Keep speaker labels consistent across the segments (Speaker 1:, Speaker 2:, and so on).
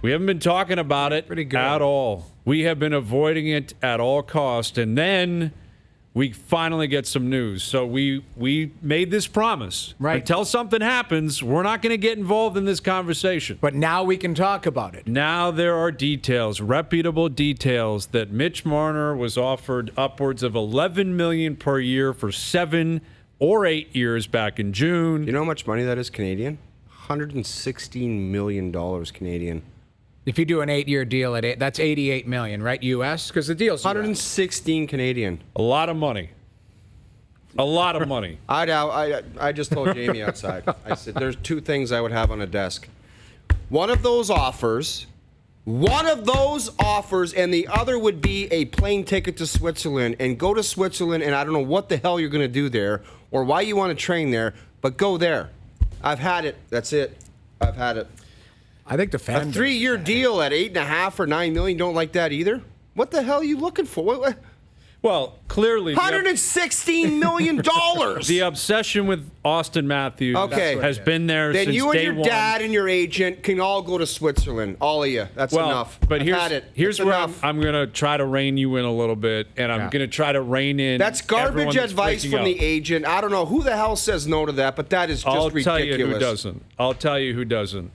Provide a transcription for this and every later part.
Speaker 1: We haven't been talking about it at all. We have been avoiding it at all costs, and then we finally get some news. So we made this promise.
Speaker 2: Right.
Speaker 1: Until something happens, we're not going to get involved in this conversation.
Speaker 2: But now we can talk about it.
Speaker 1: Now there are details, reputable details, that Mitch Marner was offered upwards of $11 million per year for 7 or 8 years back in June.
Speaker 3: You know how much money that is Canadian? $116 million Canadian.
Speaker 2: If you do an 8-year deal at that's $88 million, right? U.S. Because the deal's
Speaker 3: 116 Canadian.
Speaker 1: A lot of money. A lot of money.
Speaker 3: I just told Jamie outside. I said there's 2 things I would have on a desk. One of those offers, and the other would be a plane ticket to Switzerland, and go to Switzerland, and I don't know what the hell you're going to do there or why you want to train there, but go there. I've had it. That's it. I've had it.
Speaker 2: I think the fan.
Speaker 3: A 3-year deal at $8.5 or $9 million. Don't like that either. What the hell are you looking for? What?
Speaker 1: Well, clearly,
Speaker 3: $116 million.
Speaker 1: The obsession with Austin Matthews has been there since day one.
Speaker 3: Then you and your dad and your agent can all go to Switzerland, all of you. That's enough.
Speaker 1: But here's where I'm going to try to rein you in a little bit, and I'm going to try to rein in.
Speaker 3: That's garbage advice from the agent. I don't know who the hell says no to that, but that is just ridiculous.
Speaker 1: I'll tell you who doesn't. I'll tell you who doesn't.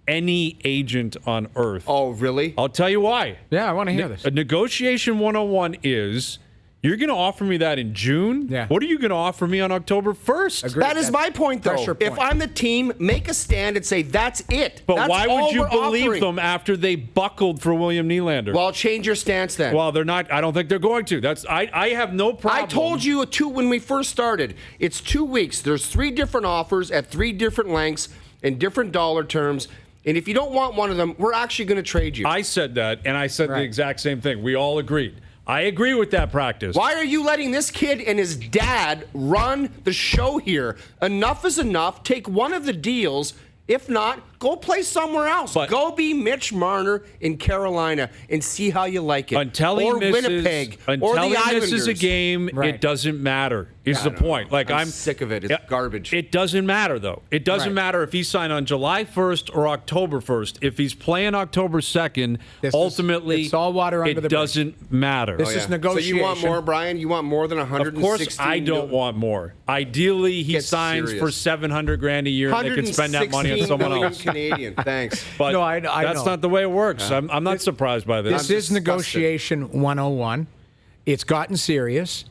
Speaker 1: Any agent on earth.
Speaker 3: Oh, really?
Speaker 1: I'll tell you why.
Speaker 2: Yeah, I want to hear this.
Speaker 1: A negotiation 101 is, you're going to offer me that in June?
Speaker 2: Yeah.
Speaker 1: What are you going to offer me on October 1st?
Speaker 2: Agreed.
Speaker 3: That is my point, though.
Speaker 2: Pressure point.
Speaker 3: If I'm the team, make a stand and say, that's it.
Speaker 1: But
Speaker 3: that's
Speaker 1: why would you believe
Speaker 3: offering.
Speaker 1: them after they buckled for William Nylander?
Speaker 3: Well, change your stance then.
Speaker 1: Well, they're not. I don't think they're going to. I have no problem.
Speaker 3: I told you when we first started, it's 2 weeks. There's 3 different offers at 3 different lengths and different dollar terms. And if you don't want one of them, we're actually going to trade you.
Speaker 1: I said that, and I said the exact same thing. We all agreed. I agree with that practice.
Speaker 3: Why are you letting this kid and his dad run the show here? Enough is enough. Take one of the deals. If not, go play somewhere else. Go be Mitch Marner in Carolina and see how you like it.
Speaker 1: Until he misses,
Speaker 3: Winnipeg, or the Islanders.
Speaker 1: Misses a game, it doesn't matter. Is the point? Like I'm
Speaker 3: sick of it. It's garbage.
Speaker 1: It doesn't matter though. It doesn't matter if he signed on July 1st or October 1st. If he's playing October 2nd, ultimately
Speaker 2: it's all water under the bridge.
Speaker 1: It doesn't matter.
Speaker 2: This is negotiation.
Speaker 3: So you want more, Brian? You want more than 116?
Speaker 1: Of course, I don't want more. Ideally, he signs for $700,000 a year, and they can spend that money on someone else.
Speaker 3: Canadian. Thanks.
Speaker 1: But
Speaker 2: no, I
Speaker 1: that's
Speaker 2: know.
Speaker 1: not the way it works. I'm not surprised by this.
Speaker 2: This is negotiation 101. It's gotten serious.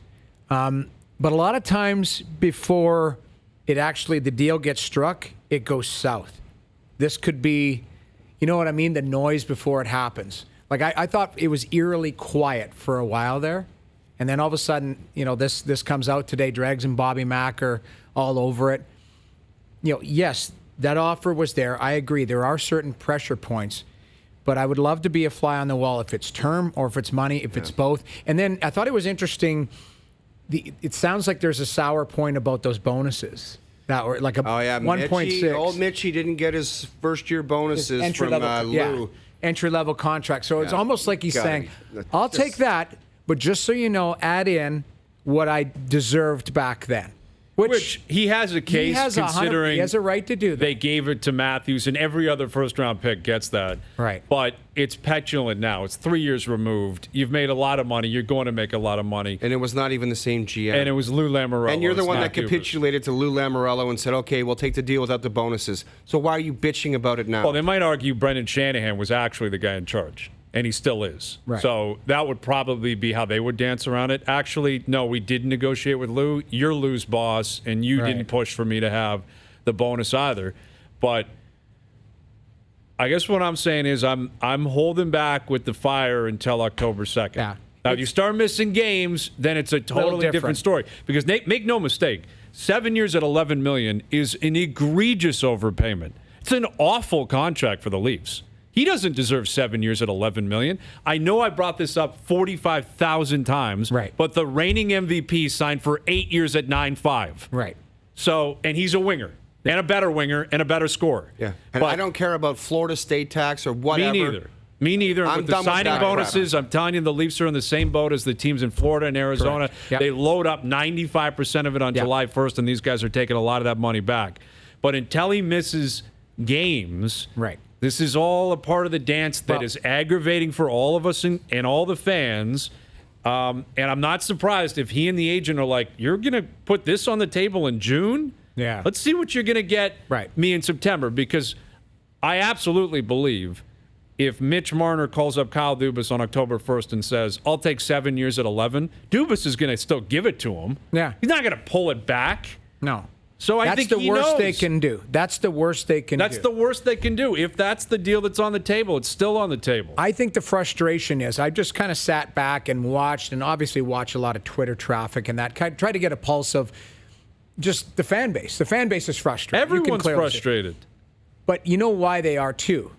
Speaker 2: But a lot of times before the deal gets struck, it goes south. This could be, you know what I mean? The noise before it happens. Like I thought it was eerily quiet for a while there. And then all of a sudden, this comes out today. Dregs and Bobby Mack are all over it. Yes, that offer was there. I agree. There are certain pressure points. But I would love to be a fly on the wall if it's term or if it's money, if it's both. And then I thought it was interesting. It sounds like there's a sour point about those bonuses. That were like 1.6.
Speaker 3: Old Mitchie didn't get his first-year bonuses from Lou.
Speaker 2: Entry-level contract. So it's almost like he's saying, I'll take that, but just so you know, add in what I deserved back then.
Speaker 1: Which he has a case considering
Speaker 2: he has a right to do that.
Speaker 1: They gave it to Matthews, and every other first-round pick gets that.
Speaker 2: Right.
Speaker 1: But it's petulant now. It's 3 years removed. You've made a lot of money. You're going to make a lot of money.
Speaker 3: And it was not even the same GM.
Speaker 1: And it was Lou Lamoriello.
Speaker 3: And you're the one that capitulated to Lou Lamoriello and said, okay, we'll take the deal without the bonuses. So why are you bitching about it now?
Speaker 1: Well, they might argue Brendan Shanahan was actually the guy in charge. And he still is.
Speaker 2: Right.
Speaker 1: So that would probably be how they would dance around it. Actually, no, we didn't negotiate with Lou. You're Lou's boss, and you didn't push for me to have the bonus either. But I guess what I'm saying is I'm holding back with the fire until October 2nd.
Speaker 2: Yeah.
Speaker 1: Now, if you start missing games, then it's a totally different story. Because make no mistake, 7 years at $11 million is an egregious overpayment. It's an awful contract for the Leafs. He doesn't deserve 7 years at $11 million. I know I brought this up 45,000 times, but the reigning MVP signed for 8 years at 9.5.
Speaker 2: Right.
Speaker 1: So, and he's a winger, and a better winger, and a better scorer.
Speaker 3: Yeah. And I don't care about Florida State tax or whatever.
Speaker 1: Me neither. And with the signing bonuses, I'm telling you, the Leafs are in the same boat as the teams in Florida and Arizona.
Speaker 2: Yep.
Speaker 1: They load up 95% of it on July 1st, and these guys are taking a lot of that money back. But until he misses games, This is all a part of the dance that is aggravating for all of us and all the fans. And I'm not surprised if he and the agent are like, you're going to put this on the table in June?
Speaker 2: Yeah.
Speaker 1: Let's see what you're going to get me in September, because I absolutely believe if Mitch Marner calls up Kyle Dubas on October 1st and says, I'll take 7 years at 11, Dubas is going to still give it to him.
Speaker 2: Yeah.
Speaker 1: He's not going to pull it back.
Speaker 2: No.
Speaker 1: So I think
Speaker 2: that's the worst
Speaker 1: knows.
Speaker 2: they can do. That's the worst they can do.
Speaker 1: That's the worst they can do. If that's the deal that's on the table, it's still on the table.
Speaker 2: I think the frustration is I just kind of sat back and watched, and obviously watch a lot of Twitter traffic and that, try to get a pulse of just the fan base. The fan base is frustrated.
Speaker 1: Everyone's frustrated.
Speaker 2: But you know why they are too?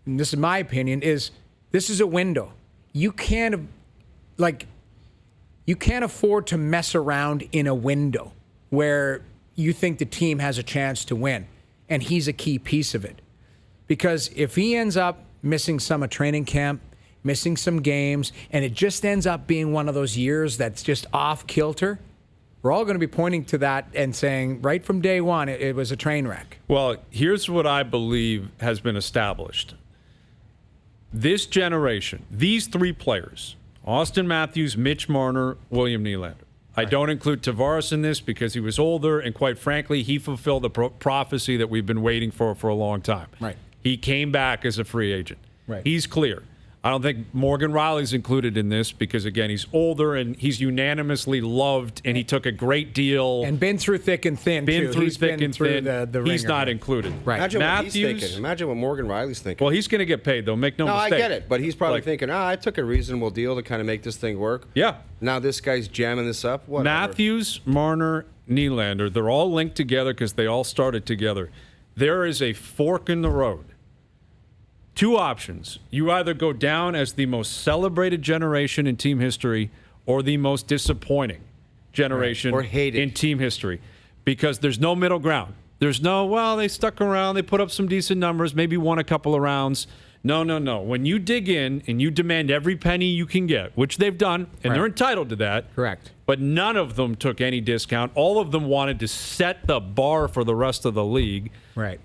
Speaker 2: And this is my opinion, is this is a window. You can't afford to mess around in a window where you think the team has a chance to win, and he's a key piece of it. Because if he ends up missing some of training camp, missing some games, and it just ends up being one of those years that's just off kilter, we're all going to be pointing to that and saying right from day one it was a train wreck.
Speaker 1: Well, here's what I believe has been established. This generation, these three players, Austin Matthews, Mitch Marner, William Nylander. I don't include Tavares in this because he was older, and quite frankly, he fulfilled the prophecy that we've been waiting for a long time.
Speaker 2: Right.
Speaker 1: He came back as a free agent.
Speaker 2: Right.
Speaker 1: He's clear. I don't think Morgan Riley's included in this because, again, he's older and he's unanimously loved, and he took a great deal.
Speaker 2: And been through thick and thin,
Speaker 1: been
Speaker 2: too.
Speaker 1: through
Speaker 2: He's
Speaker 1: thick
Speaker 2: been
Speaker 1: and
Speaker 2: through
Speaker 1: thin.
Speaker 2: the
Speaker 1: He's
Speaker 2: ringer.
Speaker 1: not included.
Speaker 2: Right.
Speaker 3: Imagine what he's
Speaker 1: Matthews,
Speaker 3: thinking. Imagine what Morgan Riley's thinking.
Speaker 1: well, he's going to get paid, though. Make no mistake.
Speaker 3: I get it, but he's probably thinking, I took a reasonable deal to kind of make this thing work.
Speaker 1: Yeah.
Speaker 3: Now this guy's jamming this up. Whatever.
Speaker 1: Matthews, Marner, Nylander, they're all linked together because they all started together. There is a fork in the road. Two options. You either go down as the most celebrated generation in team history or the most disappointing generation
Speaker 3: or hated
Speaker 1: in team history, because there's no middle ground. There's no, well, they stuck around, they put up some decent numbers, maybe won a couple of rounds. No. When you dig in and you demand every penny you can get, which they've done, and they're entitled to that.
Speaker 2: Correct.
Speaker 1: But none of them took any discount. All of them wanted to set the bar for the rest of the league.
Speaker 2: Right.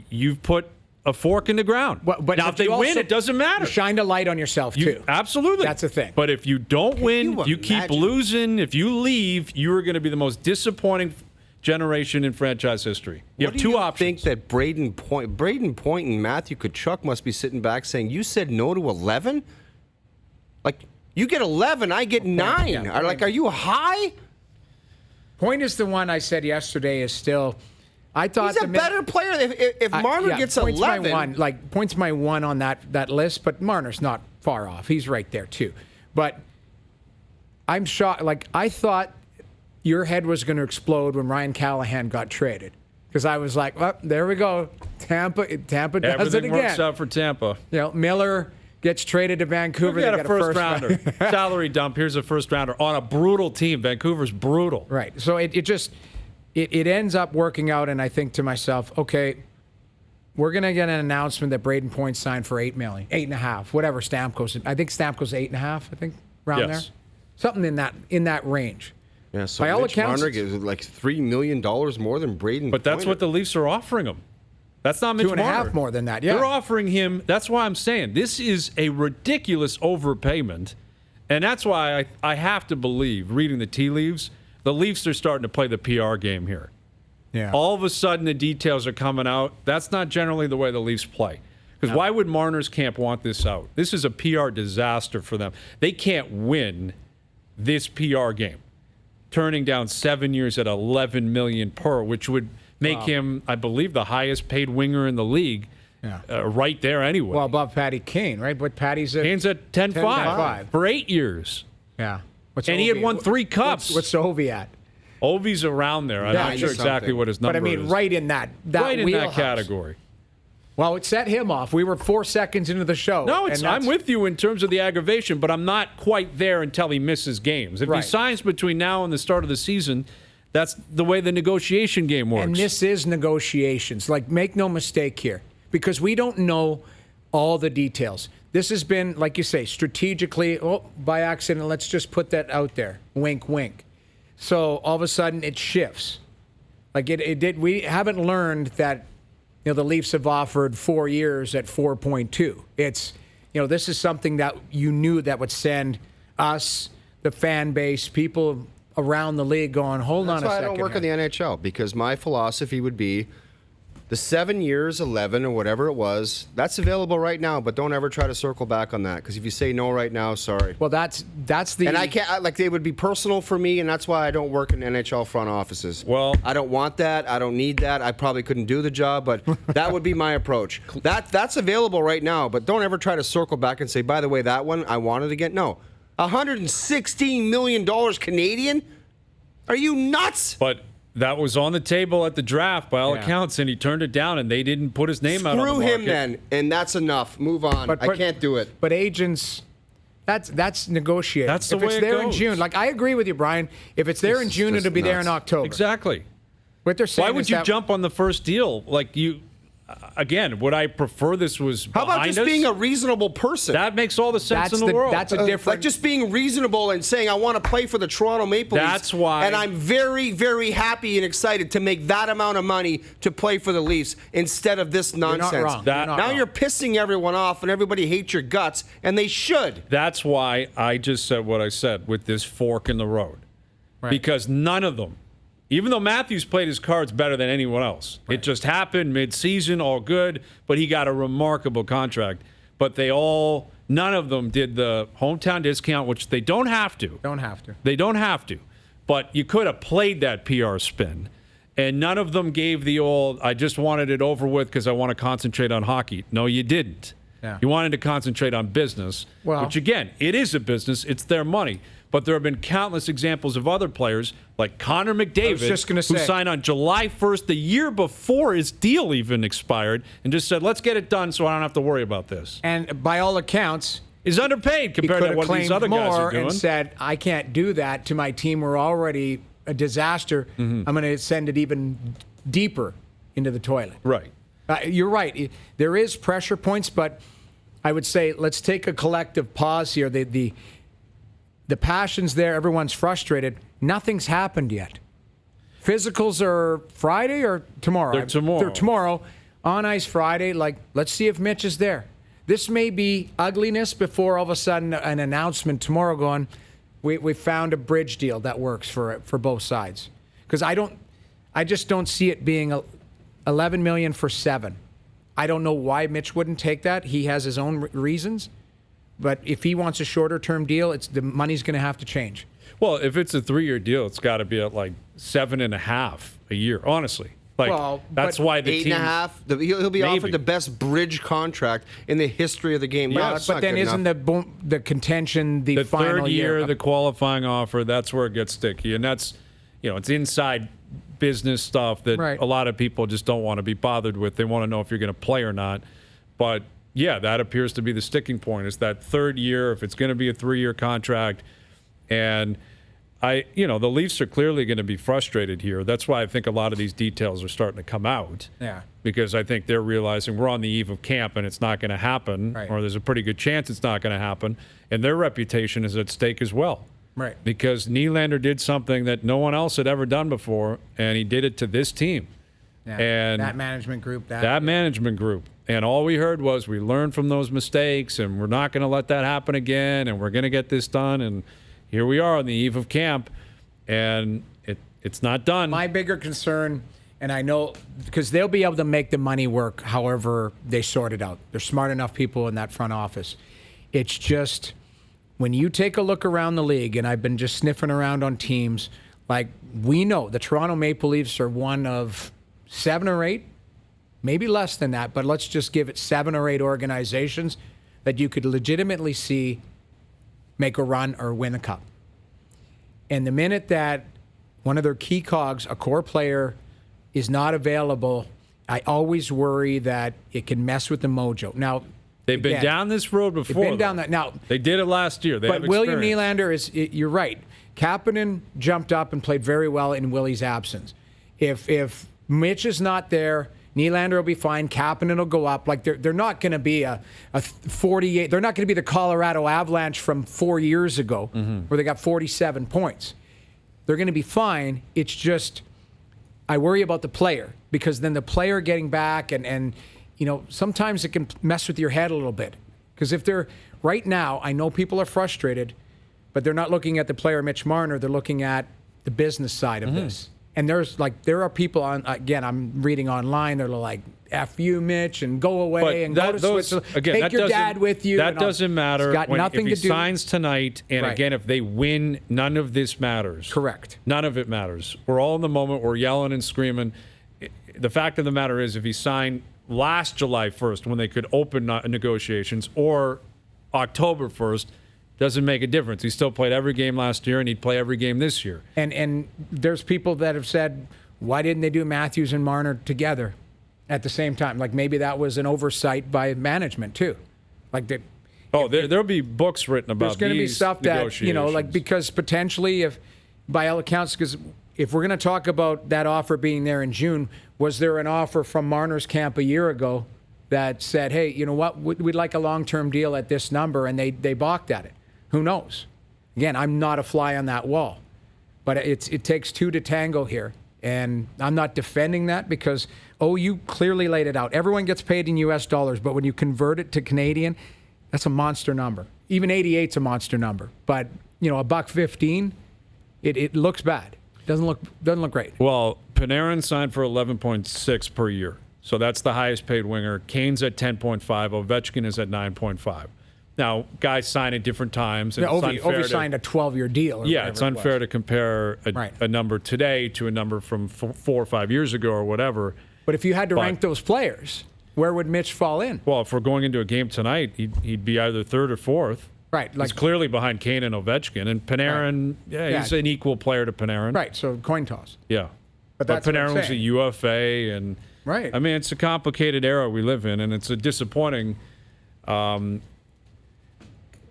Speaker 1: You've put a fork in the ground.
Speaker 2: But
Speaker 1: now, if they win, it doesn't matter.
Speaker 2: You shined a light on yourself, too.
Speaker 1: Absolutely.
Speaker 2: That's the thing.
Speaker 1: But if you don't win,
Speaker 3: you
Speaker 1: you keep
Speaker 3: imagine?
Speaker 1: losing, if you leave, you are going to be the most disappointing generation in franchise history. You have two options.
Speaker 3: I think that Braden Point and Matthew Tkachuk must be sitting back saying, you said no to 11? Like, you get 11, I get 9.
Speaker 2: Yeah.
Speaker 3: Are you high?
Speaker 2: Point is the one I said yesterday is still... I thought
Speaker 3: He's a better player. If Marner gets
Speaker 2: Point's
Speaker 3: 11...
Speaker 2: Point's my one on that list, but Marner's not far off. He's right there, too. But I'm shocked. I thought your head was going to explode when Ryan Callahan got traded. Because I was like, well, there we go. Tampa does it
Speaker 1: Everything
Speaker 2: again.
Speaker 1: works out for Tampa.
Speaker 2: Miller gets traded to Vancouver.
Speaker 1: We got a first rounder. Salary dump. Here's a first rounder on a brutal team. Vancouver's brutal.
Speaker 2: Right. So it ends up working out, and I think to myself, okay, we're going to get an announcement that Braden Point signed for $8 million, $8.5, whatever Stamkos. I think Stamkos $8.5. I think around there, something in that range.
Speaker 3: Yeah. So
Speaker 2: by all
Speaker 3: Mitch
Speaker 2: accounts,
Speaker 3: Marner gives like $3 million more than Braden.
Speaker 1: But that's what the Leafs are offering him. That's not Mitch Marner.
Speaker 2: 2.5 more than that. Yeah.
Speaker 1: They're offering him. That's why I'm saying this is a ridiculous overpayment, and that's why I have to believe, reading the tea leaves, the Leafs are starting to play the PR game here.
Speaker 2: Yeah.
Speaker 1: All of a sudden, the details are coming out. That's not generally the way the Leafs play. Because why would Marner's camp want this out? This is a PR disaster for them. They can't win this PR game, turning down 7 years at $11 million per, which would make him, I believe, the highest paid winger in the league.
Speaker 2: Yeah.
Speaker 1: Right there anyway.
Speaker 2: Well, above Patty Kane, right? But Patty's at
Speaker 1: Kane's at 10-5 for 8 years.
Speaker 2: Yeah.
Speaker 1: And he had won 3 cups.
Speaker 2: What's Ovi at?
Speaker 1: Ovi's around there. I'm not sure exactly what his number is.
Speaker 2: But I mean, right in that
Speaker 1: right in
Speaker 2: wheelhouse.
Speaker 1: that category.
Speaker 2: Well, it set him off. We were 4 seconds into the show.
Speaker 1: No, I'm with you in terms of the aggravation, but I'm not quite there until he misses games. If he signs between now and the start of the season, that's the way the negotiation game works.
Speaker 2: And this is negotiations. Make no mistake here, because we don't know all the details. This has been, like you say, strategically, by accident, let's just put that out there. Wink, wink. So all of a sudden it shifts. It did. We haven't learned that the Leafs have offered 4 years at 4.2. It's, this is something that you knew that would send us, the fan base, people around the league going, hold on a second.
Speaker 3: That's why I don't work in the NHL, because my philosophy would be the 7 years, 11 or whatever it was, that's available right now, but don't ever try to circle back on that, because if you say no right now, sorry.
Speaker 2: Well, that's the...
Speaker 3: And I can't, they would be personal for me, and that's why I don't work in NHL front offices.
Speaker 1: Well,
Speaker 3: I don't want that. I don't need that. I probably couldn't do the job, but that would be my approach. That's available right now, but don't ever try to circle back and say, by the way, that one, I wanted to get. No. $116 million Canadian? Are you nuts?
Speaker 1: But that was on the table at the draft by all accounts, and he turned it down, and they didn't put his name out on the market.
Speaker 3: Screw him then, and that's enough. Move on. I can't do it.
Speaker 2: But agents, that's negotiated.
Speaker 1: That's the way it goes.
Speaker 2: If it's there in June, I agree with you, Brian. If it's there in June, it'll be there in October.
Speaker 1: Exactly.
Speaker 2: What they're saying
Speaker 1: Why would you jump on the first deal? Again, would I prefer this was behind us?
Speaker 3: How about just being a reasonable person?
Speaker 1: That makes all the sense in the world.
Speaker 2: That's a different...
Speaker 3: Like just being reasonable and saying, I want to play for the Toronto Maple Leafs.
Speaker 1: That's why...
Speaker 3: And I'm very, very happy and excited to make that amount of money to play for the Leafs instead of this nonsense.
Speaker 2: You're not wrong.
Speaker 3: Now you're pissing everyone off and everybody hates your guts, and they should.
Speaker 1: That's why I just said what I said with this fork in the road. Right. Because none of them, even though Matthews played his cards better than anyone else, it just happened mid-season, all good, but he got a remarkable contract. But none of them did the hometown discount, which they don't have to. They don't have to. But you could have played that PR spin. And none of them gave the old, I just wanted it over with because I want to concentrate on hockey. No, you didn't.
Speaker 2: Yeah.
Speaker 1: You wanted to concentrate on business, which, again, it is a business. It's their money. But there have been countless examples of other players, like Connor McDavid, who signed on July 1st, the year before his deal even expired, and just said, let's get it done so I don't have to worry about this.
Speaker 2: And by all accounts,
Speaker 1: is underpaid compared to what these other guys are doing.
Speaker 2: And said, I can't do that to my team. We're already a disaster. I'm going to send it even deeper into the toilet.
Speaker 1: Right.
Speaker 2: You're right. There is pressure points, but I would say let's take a collective pause here. The passion's there. Everyone's frustrated. Nothing's happened yet. Physicals are Friday or tomorrow?
Speaker 1: They're tomorrow.
Speaker 2: They're tomorrow. On ice Friday. Let's see if Mitch is there. This may be ugliness before all of a sudden an announcement tomorrow going, we found a bridge deal that works for both sides. Because I just don't see it being $11 million for 7. I don't know why Mitch wouldn't take that. He has his own reasons. But if he wants a shorter-term deal, the money's going to have to change.
Speaker 1: Well, if it's a 3-year deal, it's got to be at 7.5 a year, honestly. That's why the team...
Speaker 3: 8.5. He'll be offered the best bridge contract in the history of the game.
Speaker 2: Yes, but then isn't the contention the final
Speaker 1: third year, the qualifying offer, that's where it gets sticky. And that's, it's inside business stuff that a lot of people just don't want to be bothered with. They want to know if you're going to play or not. But... yeah, that appears to be the sticking point. Is that third year, if it's going to be a 3-year contract. And the Leafs are clearly going to be frustrated here. That's why I think a lot of these details are starting to come out.
Speaker 2: Yeah.
Speaker 1: Because I think they're realizing we're on the eve of camp and it's not going to happen, or there's a pretty good chance it's not going to happen. And their reputation is at stake as well.
Speaker 2: Right.
Speaker 1: Because Nylander did something that no one else had ever done before, and he did it to this team.
Speaker 2: Yeah.
Speaker 1: And
Speaker 2: that management group.
Speaker 1: That management group. And all we heard was we learned from those mistakes, and we're not going to let that happen again, and we're going to get this done. And here we are on the eve of camp, and it's not done.
Speaker 2: My bigger concern, and I know because they'll be able to make the money work however they sort it out. They're smart enough people in that front office. It's just when you take a look around the league, and I've been just sniffing around on teams, we know the Toronto Maple Leafs are one of 7 or 8, maybe less than that, but let's just give it 7 or 8 organizations that you could legitimately see make a run or win a cup. And the minute that one of their key cogs, a core player, is not available, I always worry that it can mess with the mojo. Now,
Speaker 1: they've been down this road before.
Speaker 2: They've been down that. Now,
Speaker 1: they did it last year.
Speaker 2: But William Nylander you're right. Kapanen jumped up and played very well in Willie's absence. If Mitch is not there, Nylander will be fine. Kapanen will go up. They're not going to be a 48. They're not going to be the Colorado Avalanche from 4 years ago where they got 47 points. They're going to be fine. It's just I worry about the player, because then the player getting back and sometimes it can mess with your head a little bit. Because if they're right now, I know people are frustrated, but they're not looking at the player Mitch Marner. They're looking at the business side of this. And there are people I'm reading online that are like, F you, Mitch, and go away and go to Switzerland.
Speaker 1: Again,
Speaker 2: take your dad with you.
Speaker 1: That doesn't matter.
Speaker 2: It's got nothing
Speaker 1: if
Speaker 2: to
Speaker 1: he
Speaker 2: do.
Speaker 1: signs tonight, and again, if they win, none of this matters.
Speaker 2: Correct.
Speaker 1: None of it matters. We're all in the moment. We're yelling and screaming. The fact of the matter is, if he signed last July 1st, when they could open negotiations, or October 1st, doesn't make a difference. He still played every game last year, and he'd play every game this year.
Speaker 2: And there's people that have said, why didn't they do Matthews and Marner together at the same time? Like, maybe that was an oversight by management too. Like that.
Speaker 1: There'll be books written about
Speaker 2: there's going to be stuff that because potentially, if by all accounts, because if we're going to talk about that offer being there in June, was there an offer from Marner's camp a year ago that said, hey, you know what, we'd like a long-term deal at this number, and they balked at it? Who knows? Again, I'm not a fly on that wall, but it takes two to tango here. And I'm not defending that, because, you clearly laid it out. Everyone gets paid in U.S. dollars, but when you convert it to Canadian, that's a monster number. Even 88's a monster number. But, $1.15, it looks bad. Doesn't look great.
Speaker 1: Well, Panarin signed for 11.6 per year. So that's the highest paid winger. Kane's at 10.5. Ovechkin is at 9.5. Now, guys sign at different times. And
Speaker 2: Ovi signed a 12-year deal.
Speaker 1: It's unfair to compare a number today to a number from 4 or 5 years ago or whatever.
Speaker 2: But if you had to rank those players, where would Mitch fall in?
Speaker 1: Well, if we're going into a game tonight, he'd be either third or fourth.
Speaker 2: Right.
Speaker 1: He's clearly behind Kane and Ovechkin. And Panarin, he's an equal player to Panarin.
Speaker 2: Right, so coin toss.
Speaker 1: Yeah.
Speaker 2: But that's
Speaker 1: Panarin was a UFA. And,
Speaker 2: right.
Speaker 1: I mean, it's a complicated era we live in, and it's a disappointing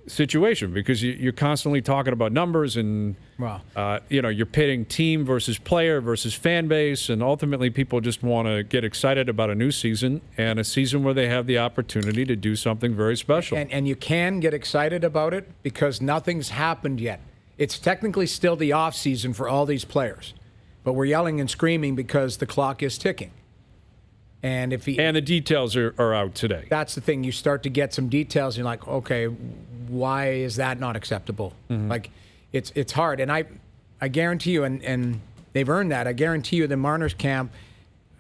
Speaker 1: situation, because you're constantly talking about numbers, and you're pitting team versus player versus fan base, and ultimately people just want to get excited about a new season, and a season where they have the opportunity to do something very special.
Speaker 2: And you can get excited about it because nothing's happened yet. It's technically still the off season for all these players, but we're yelling and screaming because the clock is ticking. And the details are out today. That's the thing. You start to get some details, and you're like, okay, why is that not acceptable? Mm-hmm. Like, it's hard. And I guarantee you, and they've earned that, I guarantee you the Marner's camp,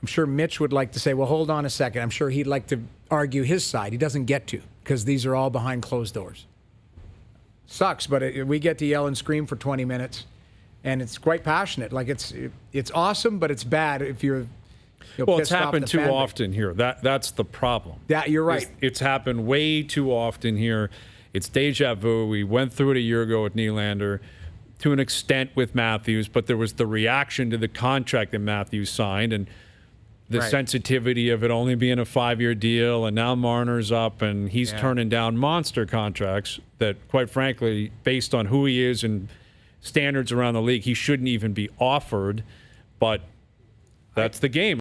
Speaker 2: I'm sure Mitch would like to say, well, hold on a second. I'm sure he'd like to argue his side. He doesn't get to, because these are all behind closed doors. Sucks, but we get to yell and scream for 20 minutes, and it's quite passionate. Like, it's awesome, but it's bad if you're...
Speaker 1: it's happened too often here. That's the problem.
Speaker 2: Yeah, you're right.
Speaker 1: It's happened way too often here. It's deja vu. We went through it a year ago with Nylander, to an extent with Matthews, but there was the reaction to the contract that Matthews signed, and the sensitivity of it only being a 5-year deal, and now Marner's up, and he's turning down monster contracts that, quite frankly, based on who he is and standards around the league, he shouldn't even be offered. But that's the game.